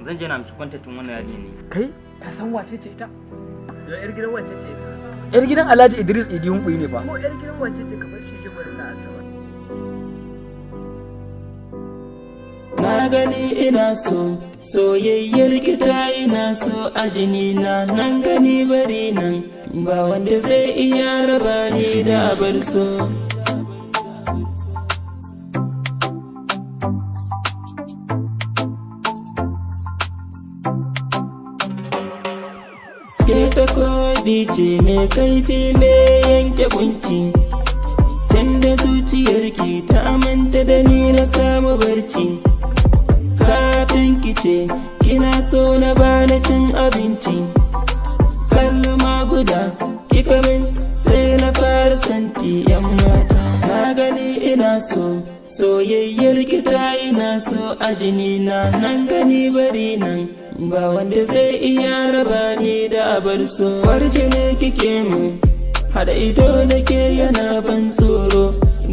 Zan je na amshi kwantatin wannan yarinya ne. Kai ka san wace ce ita? Yar gidan wace ce ita? Yar gidan Alhaji Idris Idi Hunkuyi ne fa. Ko yar gidan wace ce ka bar shi jibar sa asabar. Na gani ina so soyayyar kita ina so a jini na nan gani bari nan ba wanda zai iya raba ni da abar so. Ke takobi ce mai kaifi mai yanke kunci, sanda zuciyarki ta aminta da ni na samu barci. Kafin ki ce kina so na bani cin abinci, kalma guda kika min sai na fara santi yan mata. Na gani ina so soyayyar kita ina so a jini na nan gani bari nan ba wanda zai iya raba ni da abar so. Farji ne kike mu hada ido da ke yana ban tsoro,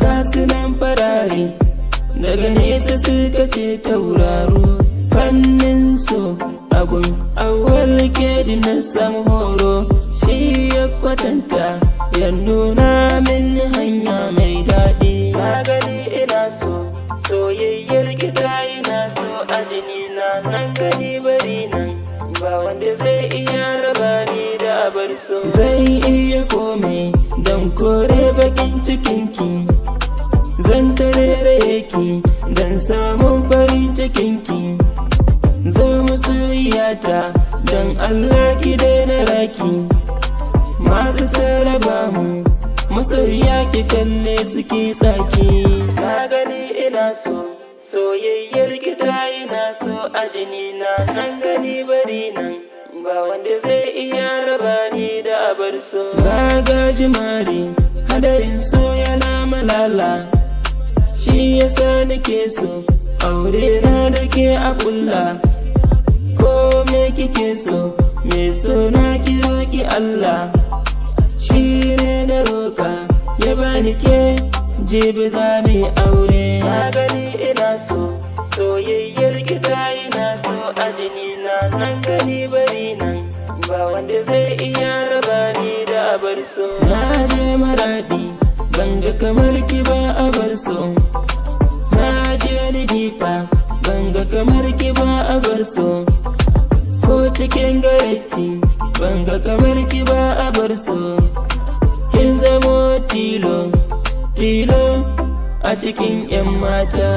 ga su nan farare daga nesa suka ce tauraro. Fannin so abun awal ke na samu horo, shi ya kwatanta ya nuna min hanya mai daɗi. Na gani ina so soyayyar kita ina so a jini na nan gani bari nan ba wanda zai iya raba ni da abar so. Zai iya kome don kore bakin cikinki, zan tarere ki don samun farin cikinki. Zo masoyiyata don Allah ki daina raki, masu sarraba mu masoyiya ki kalle suke tsaki. Na gani ina so soyayyar kita ina so a jini na nan gani bari nan ba wanda zai iya raba ni da abar so. Zaga jimari hadarin so yana malala, shi yasa nake so aure na da ke a kulla. Ko me kike so me so na ki roki Allah, shi ne na roka ya bani ke jibi za mu aure. Na gani ina so soyayyar kita ina so a jini na nan gani bari nan ba wanda zai iya raba ni da abar so. Na je Maradi banga kamar ki ba abar so, na je Nidifa banga kamar ki ba abar so, ko cikin garaki banga kamar ki ba abar so. Kin zamo tilo tilo a cikin 'yan mata.